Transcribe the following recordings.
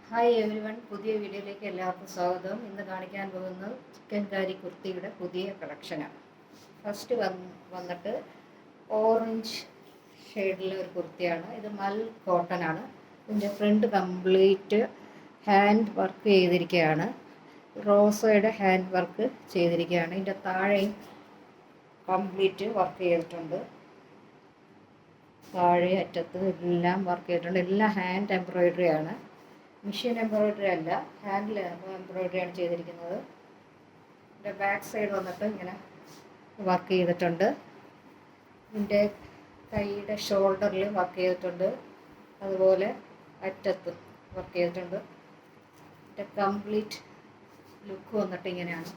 Hi every one, പുതിയ വീഡിയോയിലേക്ക് എല്ലാവർക്കും സ്വാഗതം. ഇന്ന് കാണിക്കാൻ പോകുന്നത് ചിക്കൻ കാരി കുർത്തിയുടെ പുതിയ കളക്ഷനാണ്. ഫസ്റ്റ് വന്നിട്ട് ഓറഞ്ച് ഷെയ്ഡിലെ ഒരു കുർത്തിയാണ്. ഇത് മൽ കോട്ടൺ ആണ്. ഇതിൻ്റെ ഫ്രണ്ട് കംപ്ലീറ്റ് ഹാൻഡ് വർക്ക് ചെയ്തിരിക്കുകയാണ്. റോസയുടെ ഹാൻഡ് വർക്ക് ചെയ്തിരിക്കുകയാണ്. ഇതിൻ്റെ താഴെയും കംപ്ലീറ്റ് വർക്ക് ചെയ്തിട്ടുണ്ട്. താഴെ അറ്റത്ത് എല്ലാം വർക്ക് ചെയ്തിട്ടുണ്ട്. എല്ലാം ഹാൻഡ് എംബ്രോയിഡറി ആണ്, മെഷീൻ എംബ്രോയിഡറി അല്ല, ഹാൻഡിൽ എംബ്രോയിഡറിയാണ് ചെയ്തിരിക്കുന്നത്. ഇതിൻ്റെ ബാക്ക് സൈഡ് വന്നിട്ട് ഇങ്ങനെ വർക്ക് ചെയ്തിട്ടുണ്ട്. ഇതിൻ്റെ കൈയുടെ ഷോൾഡറിൽ വർക്ക് ചെയ്തിട്ടുണ്ട്, അതുപോലെ അറ്റത്ത് വർക്ക് ചെയ്തിട്ടുണ്ട്. ഇതിൻ്റെ കംപ്ലീറ്റ് ലുക്ക് വന്നിട്ട് ഇങ്ങനെയാണ്.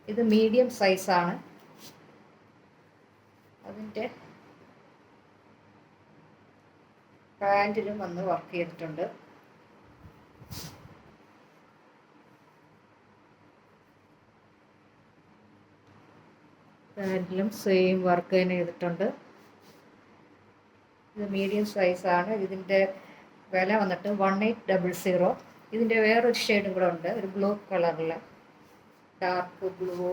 ഇത് മീഡിയം സൈസാണ്. അതിൻ്റെ പാൻറ്റിലും വന്ന് വർക്ക് ചെയ്തിട്ടുണ്ട്. പാൻറ്റിലും സെയിം വർക്ക് തന്നെ ചെയ്തിട്ടുണ്ട്. ഇത് മീഡിയം സൈസാണ്. ഇതിൻ്റെ വില വന്നിട്ട് 1800. ഇതിൻ്റെ വേറൊരു ഷെയ്ഡും കൂടെ ഉണ്ട്, ഒരു ബ്ലൂ കളറിൽ, ഡാർക്ക് ബ്ലൂ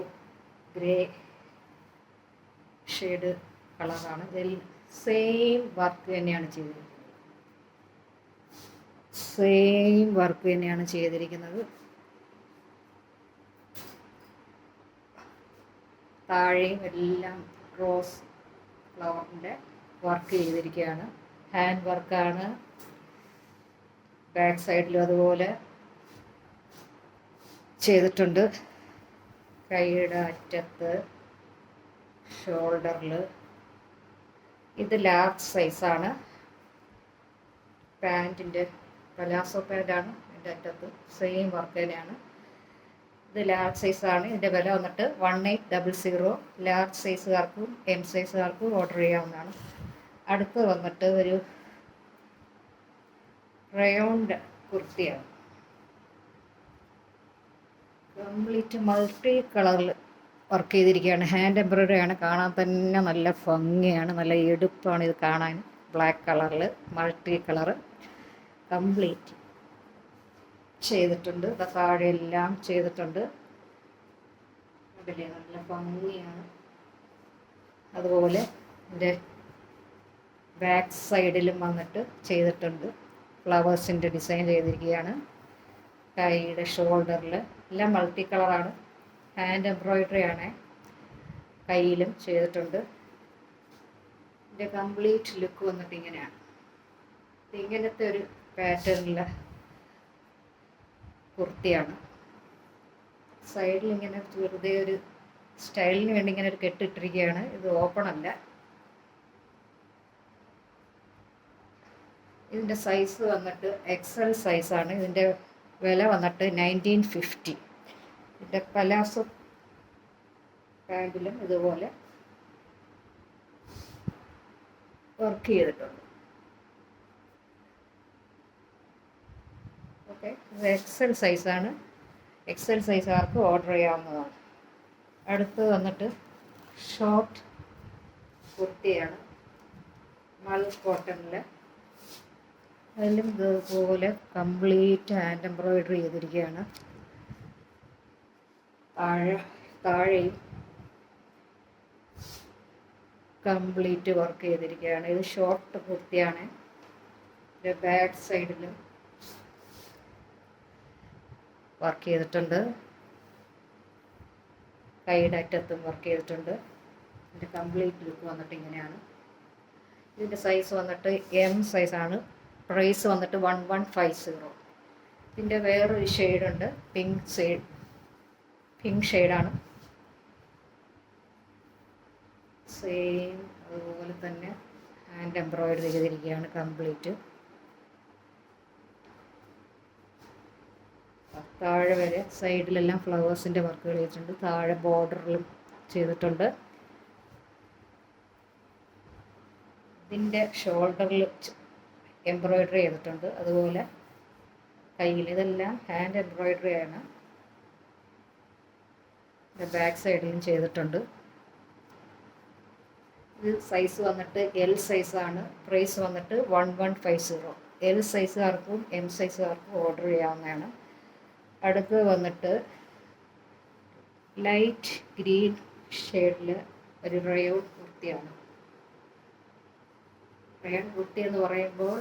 ഗ്രേ ഷെയ്ഡ് കളറാണ്. ഇതിൽ സെയിം വർക്ക് തന്നെയാണ് ചെയ്തിരിക്കുന്നത്. താഴെയും എല്ലാം റോസ് ഫ്ലവറിൻ്റെ വർക്ക് ചെയ്തിരിക്കുകയാണ്. ഹാൻഡ് വർക്കാണ്. ബാക്ക് സൈഡിലും അതുപോലെ ചെയ്തിട്ടുണ്ട്. കൈയുടെ അറ്റത്ത്, ഷോൾഡറിൽ. ഇത് ലാർജ് സൈസാണ്. പാൻറ്റിൻ്റെ പലാസോ പാൻറ്റാണ്. ഇതിൻ്റെ അറ്റത്ത് സെയിം വർക്ക് തന്നെയാണ്. ഇത് ലാർജ് സൈസാണ്. ഇതിൻ്റെ വില വന്നിട്ട് 1800. ലാർജ് സൈസുകാർക്കും എം സൈസുകാർക്കും ഓർഡർ ചെയ്യാവുന്നതാണ്. അടുത്ത് വന്നിട്ട് ഒരു റയോണ്ട് കുർത്തിയാണ്. കംപ്ലീറ്റ് മൾട്ടി കളറിൽ വർക്ക് ചെയ്തിരിക്കുകയാണ്. ഹാൻഡ് എംബ്രോയിഡറി ആണ്. കാണാൻ തന്നെ നല്ല ഭംഗിയാണ്, നല്ല എടുപ്പാണ് ഇത് കാണാൻ. ബ്ലാക്ക് കളറിൽ മൾട്ടി കളറ് കംപ്ലീറ്റ് ചെയ്തിട്ടുണ്ട്. താഴെ എല്ലാം ചെയ്തിട്ടുണ്ട്. അതിലെ നല്ല ഭംഗിയാണ്. അതുപോലെ ഇതിൻ്റെ ബാക്ക് സൈഡിലും വന്നിട്ട് ചെയ്തിട്ടുണ്ട്. ഫ്ലവേഴ്സിൻ്റെ ഡിസൈൻ ചെയ്തിരിക്കുകയാണ്. കൈയുടെ ഷോൾഡറിൽ എല്ലാം മൾട്ടി കളറാണ്. ഹാൻഡ് എംബ്രോയിഡറി ആണ്. കയ്യിലും ചെയ്തിട്ടുണ്ട്. ഇതിൻ്റെ കംപ്ലീറ്റ് ലുക്ക് വന്നിട്ട് ഇങ്ങനെയാണ്. ഇങ്ങനത്തെ ഒരു പാറ്റേണിലെ കുർത്തിയാണ്. സൈഡിൽ ഇങ്ങനെ വെറുതെ ഒരു സ്റ്റൈലിന് വേണ്ടി ഇങ്ങനെ ഒരു കെട്ടിട്ടിരിക്കുകയാണ്. ഇത് ഓപ്പൺ അല്ല. ഇതിൻ്റെ സൈസ് വന്നിട്ട് XL സൈസാണ്. ഇതിൻ്റെ വില വന്നിട്ട് 1950. ഇതിൻ്റെ പലാസോ പാൻറ്റിലും ഇതുപോലെ വർക്ക് ചെയ്തിട്ടുണ്ട്. ഓക്കെ, ഇത് XL സൈസാണ്. XL സൈസുകാർക്ക് ഓർഡർ ചെയ്യാവുന്നതാണ്. അടുത്ത് വന്നിട്ട് ഷോർട്ട് കുർത്തിയാണ്, മൽ കോട്ടണിൽ. അതിലും ഇതുപോലെ കംപ്ലീറ്റ് ഹാൻഡ് എംബ്രോയിഡറി ചെയ്തിരിക്കുകയാണ്. താഴെയും കംപ്ലീറ്റ് വർക്ക് ചെയ്തിരിക്കുകയാണ്. ഇത് ഷോർട്ട് കുർത്തിയാണ്. ഇതിൻ്റെ ബാക്ക് സൈഡിലും വർക്ക് ചെയ്തിട്ടുണ്ട്. കൈയുടെ അറ്റത്തും വർക്ക് ചെയ്തിട്ടുണ്ട്. ഇതിൻ്റെ കംപ്ലീറ്റ് ലുക്ക് വന്നിട്ട് ഇങ്ങനെയാണ്. ഇതിൻ്റെ സൈസ് വന്നിട്ട് M സൈസാണ്. പ്രൈസ് വന്നിട്ട് 1150. ഇതിൻ്റെ വേറൊരു ഷെയ്ഡുണ്ട്, പിങ്ക് ഷെയ്ഡാണ്. സെയിം അതുപോലെ തന്നെ ഹാൻഡ് എംബ്രോയിഡറി ചെയ്തിരിക്കുകയാണ് കംപ്ലീറ്റ്. താഴെ വരെ സൈഡിലെല്ലാം ഫ്ലവേഴ്സിൻ്റെ വർക്കുകൾ ചെയ്തിട്ടുണ്ട്. താഴെ ബോർഡറിലും ചെയ്തിട്ടുണ്ട്. ഇതിൻ്റെ ഷോൾഡറിൽ എംബ്രോയിഡറി ചെയ്തിട്ടുണ്ട്. അതുപോലെ കയ്യിൽ ഇതെല്ലാം ഹാൻഡ് എംബ്രോയിഡറി ആണ്. ബാക്ക് സൈഡിലും ചെയ്തിട്ടുണ്ട്. ഇത് സൈസ് വന്നിട്ട് എൽ സൈസാണ്. പ്രൈസ് വന്നിട്ട് 1150. എൽ സൈസുകാർക്കും എം സൈസുകാർക്കും ഓർഡർ ചെയ്യാവുന്നതാണ്. അടുത്ത് വന്നിട്ട് ലൈറ്റ് ഗ്രീൻ ഷെയ്ഡിൽ ഒരു റയോൺ കുർത്തിയാണ്. റയോൺ കുർത്തി എന്ന് പറയുമ്പോൾ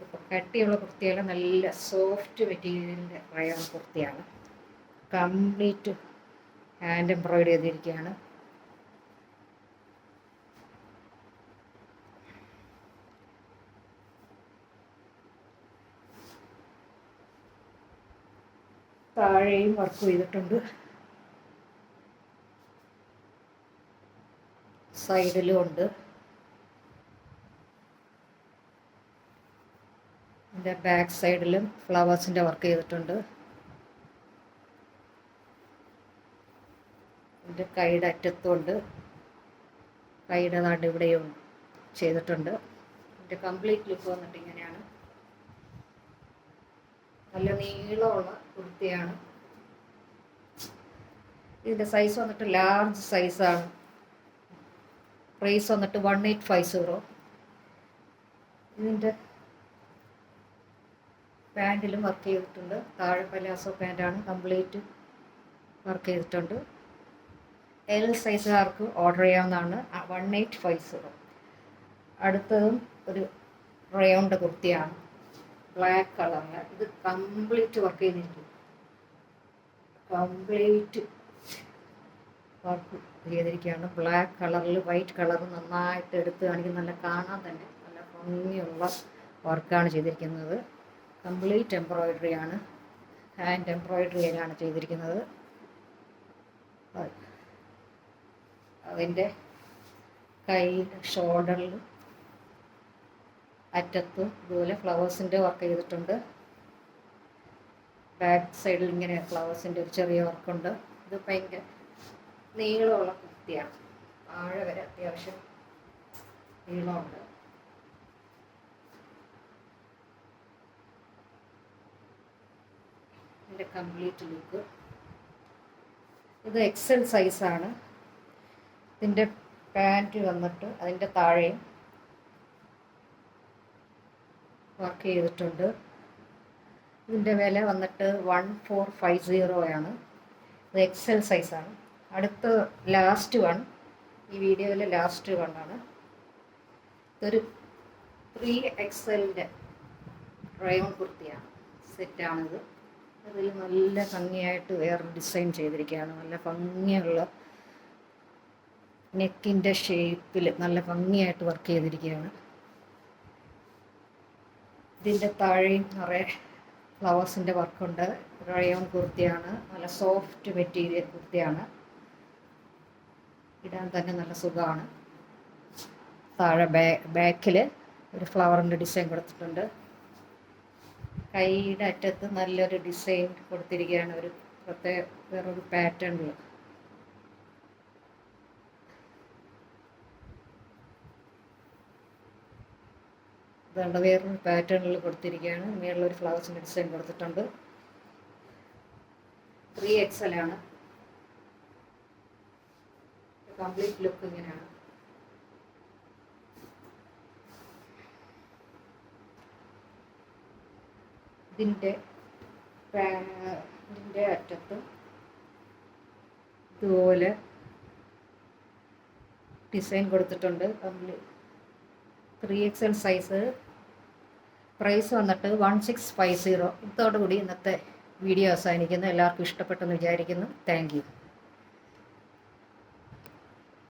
ഇപ്പോൾ കട്ടിയുള്ള കുർത്തിയല്ല, നല്ല സോഫ്റ്റ് മെറ്റീരിയലിൻ്റെ റയോൺ കുർത്തിയാണ്. കംപ്ലീറ്റ് ഹാൻഡ് എംബ്രോയിഡറി ചെയ്തിരിക്കുകയാണ്. താഴെയും വർക്ക് ചെയ്തിട്ടുണ്ട്, സൈഡിലും ഉണ്ട്. ഇതിൻ്റെ ബാക്ക് സൈഡിലും ഫ്ലവേഴ്സിൻ്റെ വർക്ക് ചെയ്തിട്ടുണ്ട്. ഇതിൻ്റെ കൈയുടെ അറ്റത്തുണ്ട്, കൈയുടെ നാട് ഇവിടെയും ചെയ്തിട്ടുണ്ട്. ഇതിൻ്റെ കംപ്ലീറ്റ് ലുക്ക് വന്നിട്ട് ഇങ്ങനെയാണ്. നല്ല നീളമുള്ള കുർത്തിയാണ്. ഇതിൻ്റെ സൈസ് വന്നിട്ട് ലാർജ് സൈസാണ്. പ്രൈസ് വന്നിട്ട് 1850. ഇതിൻ്റെ പാൻറ്റിലും വർക്ക് ചെയ്തിട്ടുണ്ട്. താഴെ പലാസോ പാൻറ്റാണ്, കംപ്ലീറ്റ് വർക്ക് ചെയ്തിട്ടുണ്ട്. എൽ സൈസുകാർക്ക് ഓർഡർ ചെയ്യാവുന്നതാണ്. 1850. അടുത്തതും ഒരു റയോണിൻ്റെ കുർത്തിയാണ്, ബ്ലാക്ക് കളറിൽ. ഇത് കംപ്ലീറ്റ് വർക്ക് ചെയ്തിരിക്കും, കംപ്ലീറ്റ് വർക്ക് ചെയ്തിരിക്കുകയാണ്. ബ്ലാക്ക് കളറിൽ വൈറ്റ് കളർ നന്നായിട്ട് എടുത്ത് കാണിക്കും. നല്ല കാണാൻ തന്നെ നല്ല ഭംഗിയുള്ള വർക്കാണ് ചെയ്തിരിക്കുന്നത്. കംപ്ലീറ്റ് എംബ്രോയിഡറി ആണ്, ഹാൻഡ് എംബ്രോയിഡറിയിലാണ് ചെയ്തിരിക്കുന്നത്. അതിൻ്റെ കൈ ഷോൾഡറിലും അറ്റത്തും ഇതുപോലെ ഫ്ലവേഴ്സിൻ്റെ വർക്ക് ചെയ്തിട്ടുണ്ട്. ബാക്ക് സൈഡിൽ ഇങ്ങനെ ഫ്ലവേഴ്സിൻ്റെ ഒരു ചെറിയ വർക്കുണ്ട്. ഇത് ഭയങ്കര നീളമുള്ള കുർത്തിയാണ്, താഴെ വരെ അത്യാവശ്യം നീളമുണ്ട്. ഇതിൻ്റെ കംപ്ലീറ്റ് ലുക്ക്. ഇത് എക്സൽ സൈസാണ്. ഇതിൻ്റെ പാൻറ്റ് വന്നിട്ട് അതിൻ്റെ താഴെയും വർക്ക് ചെയ്തിട്ടുണ്ട്. ഇതിൻ്റെ വില വന്നിട്ട് 1450 ആണ്. ഇത് എക്സൽ സൈസാണ്. അടുത്ത ലാസ്റ്റ് വൺ, ഈ വീഡിയോയിലെ ലാസ്റ്റ് വണ്ണാണ്. ഇതൊരു 3XL റയോൺ കുർത്തിയാണ്, സെറ്റാണിത്. അതിൽ നല്ല ഭംഗിയായിട്ട് വേറെ ഡിസൈൻ ചെയ്തിരിക്കുകയാണ്. നല്ല ഭംഗിയുള്ള നെക്കിൻ്റെ ഷേപ്പിൽ നല്ല ഭംഗിയായിട്ട് വർക്ക് ചെയ്തിരിക്കുകയാണ്. ഇതിൻ്റെ താഴെയും നിറയെ ഫ്ലവേഴ്സിൻ്റെ വർക്കുണ്ട്. റയോൺ കുർത്തിയാണ്, നല്ല സോഫ്റ്റ് മെറ്റീരിയൽ കുർത്തിയാണ്. ഇടാൻ തന്നെ നല്ല സുഖമാണ്. താഴെ ബാക്കിൽ ഒരു ഫ്ലവറിൻ്റെ ഡിസൈൻ കൊടുത്തിട്ടുണ്ട്. കൈയുടെ അറ്റത്ത് നല്ലൊരു ഡിസൈൻ കൊടുത്തിരിക്കുകയാണ്, ഒരു പ്രത്യേക വേറൊരു പാറ്റേണിൽ. അതുകൊണ്ട് വേറൊരു പാറ്റേണിൽ കൊടുത്തിരിക്കുകയാണ്. മേളിലൊരു ഫ്ലവേഴ്സിൻ്റെ ഡിസൈൻ കൊടുത്തിട്ടുണ്ട്. 3XL ആണ്. കംപ്ലീറ്റ് ലുക്ക് ഇങ്ങനെയാണ്. ഇതിൻ്റെ അറ്റത്തും ഇതുപോലെ ഡിസൈൻ കൊടുത്തിട്ടുണ്ട്. Complete 3XL size. പ്രൈസ് വന്നിട്ട് 1650. ഇതോടുകൂടി ഇന്നത്തെ വീഡിയോ അവസാനിക്കുന്നു. എല്ലാവർക്കും ഇഷ്ടപ്പെട്ടെന്ന് വിചാരിക്കുന്നു. Thank you.